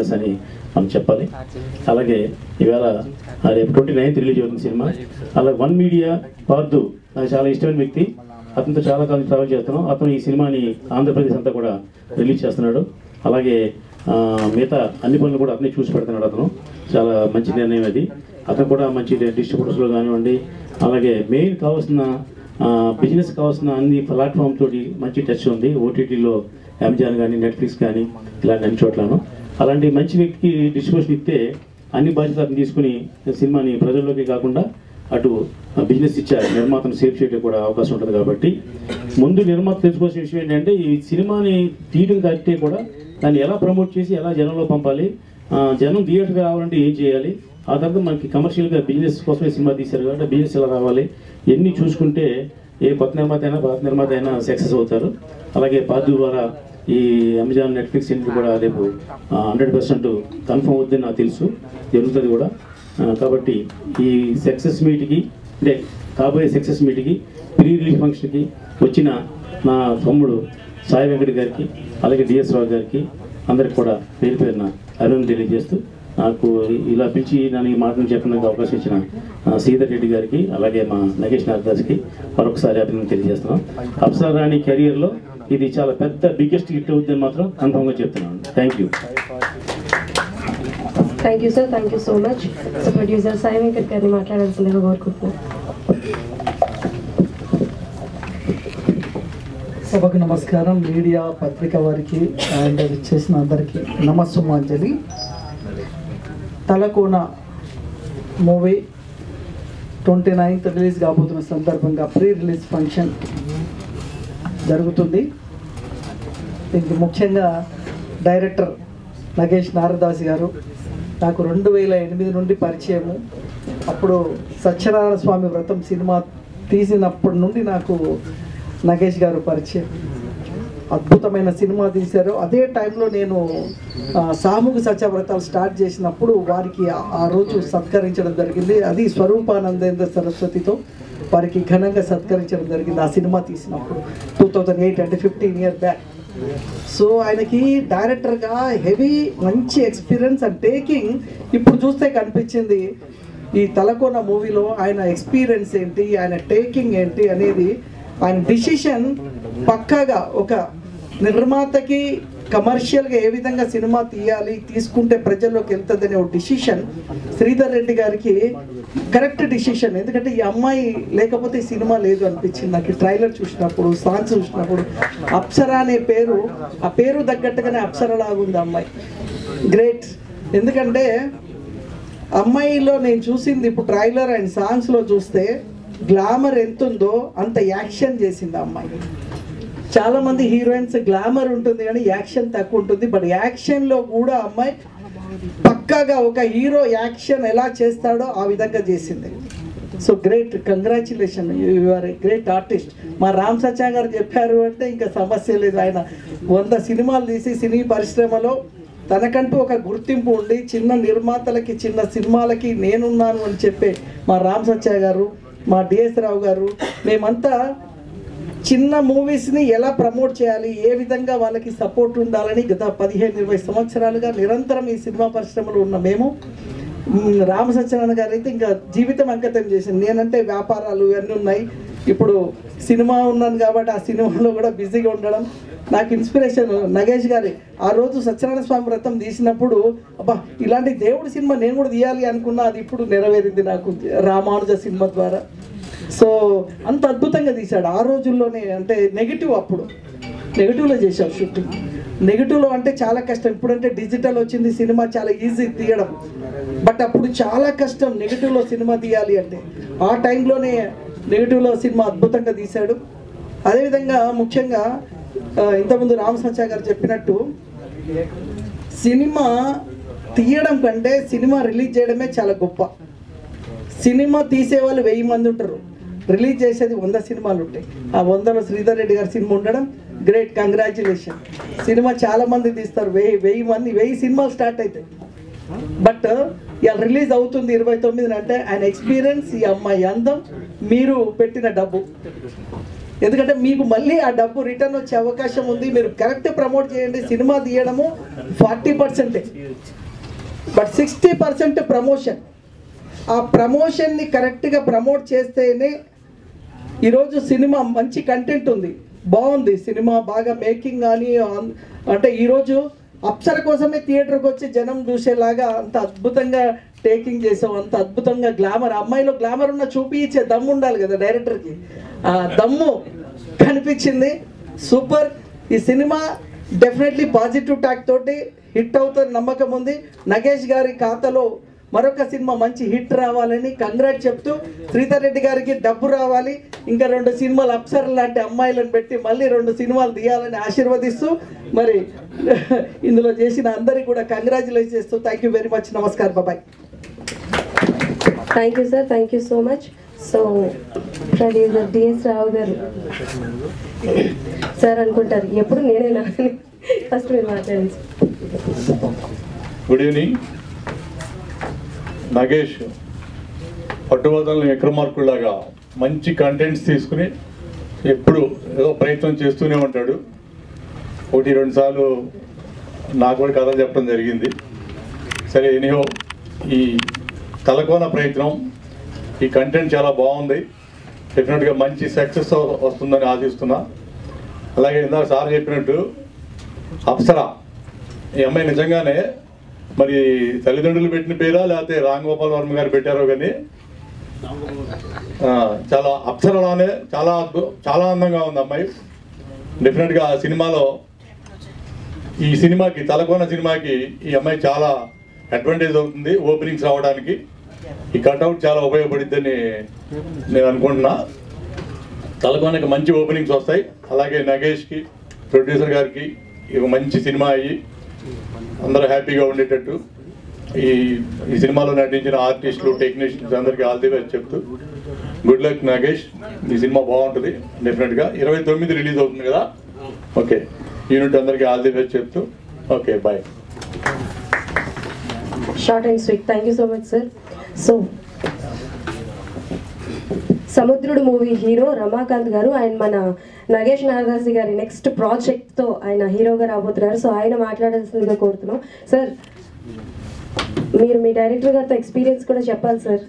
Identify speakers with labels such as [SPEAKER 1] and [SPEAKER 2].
[SPEAKER 1] అని మనం చెప్పాలి. అలాగే ఇవాళ రేపు 29th రిలీజ్ అవుతుంది సినిమా. అలాగే వన్ మీడియా పార్దు నాకు చాలా ఇష్టమైన వ్యక్తి, అతనితో చాలా కాలం ట్రావెల్ చేస్తున్నాం. అతను ఈ సినిమాని ఆంధ్రప్రదేశ్ అంతా కూడా రిలీజ్ చేస్తున్నాడు. అలాగే మిగతా అన్ని పనులు కూడా అతనే చూసి పెడుతున్నాడు. అతను చాలా మంచి నిర్ణయం అది. అతను కూడా మంచి డిస్ట్రిబ్యూటర్స్లో కానివ్వండి, అలాగే మెయిన్ కావాల్సిన బిజినెస్ కావాల్సిన అన్ని ప్లాట్ఫామ్ తోటి మంచి టచ్ ఉంది. ఓటీటీలో అమెజాన్ కానీ నెట్ఫ్లిక్స్ కానీ ఇలాంటి అన్ని చోట్లను అలాంటి మంచి వ్యక్తికి డిస్ట్రిబ్యూషన్ ఇస్తే అన్ని బాధ్యతలను తీసుకుని సినిమాని ప్రజల్లోకి కాకుండా అటు బిజినెస్ ఇచ్చారు, నిర్మాతను సేవ్ చేయడం కూడా అవకాశం ఉంటుంది. కాబట్టి ముందు నిర్మాత తెలుసుకోవాల్సిన విషయం ఏంటంటే ఈ సినిమాని తీయడం కంటే కూడా దాన్ని ఎలా ప్రమోట్ చేసి ఎలా జనంలో పంపాలి, జనం థియేటర్కి రావాలంటే ఏం చేయాలి, ఆ తర్వాత మనకి కమర్షియల్గా బిజినెస్ కోసమే సినిమా తీశారు కాబట్టి బిజినెస్ ఎలా రావాలి ఇవన్నీ చూసుకుంటే ఏ కొత్త నిర్మాత అయినా పాత నిర్మాత అయినా సక్సెస్ అవుతారు. అలాగే పార్దు ద్వారా ఈ అమెజాన్ నెట్ఫ్లిక్స్ ఇంటికి కూడా రేపు 100% కన్ఫర్మ్ అవుతుందని నాకు తెలుసు, జరుగుతుంది కూడా. కాబట్టి ఈ సక్సెస్ మీట్కి అంటే కాబోయే సక్సెస్ మీట్కి ప్రీ రిలీజ్ ఫంక్షన్కి వచ్చిన నా తమ్ముడు సాయి వెంకట్ గారికి అలాగే డిఎస్ రావు గారికి అందరికి కూడా పేరు పేరున అభినందనలు తెలియజేస్తూ నాకు ఇలా పిలిచి నన్ను ఈ మాటను చెప్పడానికి అవకాశం ఇచ్చిన శ్రీధర్ రెడ్డి గారికి అలాగే మా నగేష్ నాగదాస్కి మరొకసారి అభినందనలు తెలియజేస్తున్నాం. అప్సరా రాణి కెరియర్లో ఇది చాలా పెద్ద బిగ్గెస్ట్ హిట్ అవుతుందని మాత్రం కన్ఫర్మ్గా చెప్తున్నాను. Thank you.
[SPEAKER 2] Thank you sir, thank you so much. So producer Sai Venkat గారిని మాట్లాడాల్సిందిగా కోరుకుంటున్నాను.
[SPEAKER 3] సభకు నమస్కారం. మీడియా పత్రిక వారికి అండ్ చేసిన అందరికీ నమస్సుమాంజలి. తలకోన మూవీ 29th రిలీజ్ కాబోతున్న సందర్భంగా ప్రీ రిలీజ్ ఫంక్షన్ జరుగుతుంది. దీనికి ముఖ్యంగా డైరెక్టర్ నగేష్ నారదాస్ గారు నాకు 2008 నుండి పరిచయము. అప్పుడు సత్యనారాయణ స్వామి వ్రతం సినిమా తీసినప్పటి నుండి నాకు నగేష్ గారు పరిచయం. అద్భుతమైన సినిమా తీశారు. అదే టైంలో నేను సామూహిక సత్యవ్రతాలు స్టార్ట్ చేసినప్పుడు వారికి ఆ రోజు సత్కరించడం జరిగింది. అది స్వరూపానందేంద్ర సరస్వతితో వారికి ఘనంగా సత్కరించడం జరిగింది ఆ సినిమా తీసినప్పుడు 2008, అంటే 15 years బ్యాక్. సో ఆయనకి డైరెక్టర్గా హెవీ మంచి ఎక్స్పీరియన్స్ అండ్ టేకింగ్ ఇప్పుడు చూస్తే కనిపించింది. ఈ తలకోన మూవీలో ఆయన ఎక్స్పీరియన్స్ ఏంటి, ఆయన టేకింగ్ ఏంటి అనేది, ఆయన డిసిషన్ పక్కాగా ఒక నిర్మాతకి కమర్షియల్గా ఏ విధంగా సినిమా తీయాలి, తీసుకుంటే ప్రజల్లోకి వెళ్తుందనే ఒక డిసిషన్ శ్రీధర్ రెడ్డి గారికి కరెక్ట్ డిసిషన్. ఎందుకంటే ఈ అమ్మాయి లేకపోతే ఈ సినిమా లేదు అనిపించింది నాకు. ట్రైలర్ చూసినప్పుడు, సాంగ్స్ చూసినప్పుడు అప్సరా అనే పేరు, ఆ పేరు తగ్గట్టుగానే అప్సరలాగా ఉంది అమ్మాయి. గ్రేట్. ఎందుకంటే అమ్మాయిలో నేను చూసింది ఇప్పుడు ట్రైలర్ అండ్ సాంగ్స్లో చూస్తే గ్లామర్ ఎంత ఉందో అంత యాక్షన్ చేసింది అమ్మాయి. చాలామంది హీరోయిన్స్ గ్లామర్ ఉంటుంది కానీ యాక్షన్ తక్కువ ఉంటుంది. బట్ యాక్షన్లో కూడా అమ్మాయి పక్కాగా ఒక హీరో యాక్షన్ ఎలా చేస్తాడో ఆ విధంగా చేసింది. So great, congratulation, you are a great artist. మా రామ్ సత్య గారు చెప్పారు అంటే ఇంకా సమస్య లేదు. ఆయన 100 సినిమాలు తీసి సినీ పరిశ్రమలో తనకంటూ ఒక గుర్తింపు ఉండి చిన్న నిర్మాతలకి చిన్న సినిమాలకి నేనున్నాను అని చెప్పే మా రామ్ సత్య గారు, మా డిఎస్ రావు గారు, మేమంతా చిన్న మూవీస్ని ఎలా ప్రమోట్ చేయాలి, ఏ విధంగా వాళ్ళకి సపోర్ట్ ఉండాలని గత 15-20 సంవత్సరాలుగా నిరంతరం ఈ సినిమా పరిశ్రమలో ఉన్న మేము, రామ సత్యనారాయణ గారు అయితే ఇంకా జీవితం అంకితం చేసింది. నేనంటే వ్యాపారాలు ఇవన్నీ ఉన్నాయి, ఇప్పుడు సినిమా ఉన్నాను కాబట్టి ఆ సినిమాలో కూడా బిజీగా ఉండడం. నాకు ఇన్స్పిరేషన్ నగేష్ గారి. ఆ రోజు సత్యనారాయణ స్వామి వ్రతం తీసినప్పుడు అబ్బా ఇలాంటి దేవుడి సినిమా నేను కూడా తీయాలి అనుకున్నా. అది ఇప్పుడు నెరవేరింది నాకు రామానుజ సినిమా ద్వారా. సో అంత అద్భుతంగా తీశాడు ఆ రోజుల్లోనే. అంటే నెగిటివ్, అప్పుడు నెగిటివ్లో చేశాడు షూటింగ్. నెగిటివ్లో అంటే చాలా కష్టం. ఇప్పుడంటే డిజిటల్ వచ్చింది, సినిమా చాలా ఈజీ తీయడం. బట్ అప్పుడు చాలా కష్టం నెగిటివ్లో సినిమా తీయాలి అంటే. ఆ టైంలోనే నెగిటివ్లో సినిమా అద్భుతంగా తీశాడు. అదేవిధంగా ముఖ్యంగా ఇంతకుముందు రామ సత్య గారు చెప్పినట్టు సినిమా తీయడం కంటే సినిమా రిలీజ్ చేయడమే చాలా గొప్ప. సినిమా తీసేవాళ్ళు 1000 మంది ఉంటారు, రిలీజ్ చేసేది 100 సినిమాలు ఉంటాయి. ఆ 100లో శ్రీధర్ రెడ్డి గారి సినిమా ఉండడం గ్రేట్, కంగ్రాచులేషన్. సినిమా చాలా మంది తీస్తారు, 1000 సినిమాలు స్టార్ట్ అవుతాయి. బట్ ఇలా రిలీజ్ అవుతుంది 29 అంటే ఆయన ఎక్స్పీరియన్స్, ఈ అమ్మాయి అందం, మీరు పెట్టిన డబ్బు. ఎందుకంటే మీకు మళ్ళీ ఆ డబ్బు రిటర్న్ వచ్చే అవకాశం ఉంది. మీరు కరెక్ట్ ప్రమోట్ చేయండి. సినిమా తీయడము 40%, బట్ 60% ప్రమోషన్. ఆ ప్రమోషన్ని కరెక్ట్గా ప్రమోట్ చేస్తేనే ఈరోజు సినిమా మంచి కంటెంట్ ఉంది, బాగుంది సినిమా, బాగా మేకింగ్ కానీ. అంటే ఈరోజు అప్సర కోసమే థియేటర్కి వచ్చి జనం చూసేలాగా అంత అద్భుతంగా టేకింగ్ చేసాం, అంత అద్భుతంగా గ్లామర్, అమ్మాయిలో గ్లామర్ ఉన్న చూపించే దమ్ము ఉండాలి కదా డైరెక్టర్కి, ఆ దమ్ము కనిపించింది. సూపర్. ఈ సినిమా డెఫినెట్లీ పాజిటివ్ టాక్ తోటి హిట్ అవుతుంది నమ్మకం ఉంది. నగేష్ గారి ఖాతాలో మరొక సినిమా మంచి హిట్ రావాలని కంగ్రాట్ చెప్తూ, శ్రీధర్ రెడ్డి గారికి డబ్బు రావాలి, ఇంకా 2 సినిమాలు అప్సర లాంటి అమ్మాయిలను పెట్టి మళ్ళీ 2 సినిమాలు తీయాలని ఆశీర్వదిస్తూ, మరి ఇందులో చేసిన అందరికీ కూడా కంగ్రాచులేషన్ చేస్తూ థ్యాంక్ యూ వెరీ మచ్. నమస్కారం, బాబాయ్.
[SPEAKER 2] Thank you sir, thank you so much. So producer DS Rao గారు సార్ అనుకుంటారు ఎప్పుడు నేనేనా, ఫస్ట్ మీరు మాట్లాడండి.
[SPEAKER 4] Good evening. నగేష్ పట్టుబద్దలను విక్రమార్కుల్లాగా మంచి కంటెంట్స్ తీసుకుని ఎప్పుడు ఏదో ప్రయత్నం చేస్తూనే ఉంటాడు. 1-2 సార్లు నాకు కూడా కథలు చెప్పడం జరిగింది. సరే, ఎనీహో ఈ తలకోన ప్రయత్నం, ఈ కంటెంట్ చాలా బాగుంది. డెఫినెట్గా మంచి సక్సెస్ వస్తుందని ఆశిస్తున్నా. అలాగే ఇందాక సార్ చెప్పినట్టు అప్సరా ఈ అమ్మాయి నిజంగానే మరి తల్లిదండ్రులు పెట్టిన పేరా లేకపోతే రామ్ గోపాల్ వర్మ గారు పెట్టారో కానీ చాలా అప్సరలానే చాలా అందంగా ఉంది అమ్మాయి. డెఫినెట్గా ఆ సినిమాలో ఈ సినిమాకి తలకోన సినిమాకి ఈ అమ్మాయి చాలా అడ్వాంటేజ్ అవుతుంది. ఓపెనింగ్స్ రావడానికి ఈ కట్అవుట్ చాలా ఉపయోగపడిద్దని నేను అనుకుంటున్నా. తలకోనకి మంచి ఓపెనింగ్స్ వస్తాయి. అలాగే నగేష్కి, ప్రొడ్యూసర్ గారికి ఇక మంచి సినిమా అయ్యి అందరూ హ్యాపీగా ఉండేటట్టు ఈ సినిమాలో నటించిన ఆర్టిస్టులు, టెక్నీషియన్స్ అందరికీ ఆల్ ది బెస్ట్ చెప్తూ గుడ్ లక్ నగేష్. ఈ సినిమా బాగుంటుంది డెఫినెట్గా. 29 రిలీజ్ అవుతుంది కదా. ఓకే, యూనిట్ అందరికీ ఆల్ ది బెస్ట్ చెప్తూ okay bye.
[SPEAKER 2] Short and sweet. Thank you so much sir. So Samudrudu movie hero Ramakanth గారు అండ్ మన నగేష్ నారదాసి గారి నెక్స్ట్ ప్రాజెక్ట్తో ఆయన హీరోగా రాబోతున్నారు. సో ఆయన మాట్లాడాల్సిందిగా కోరుతున్నాం. సార్, మీరు మీ డైరెక్టర్ గారితో ఎక్స్పీరియన్స్ కూడా చెప్పాలి సార్.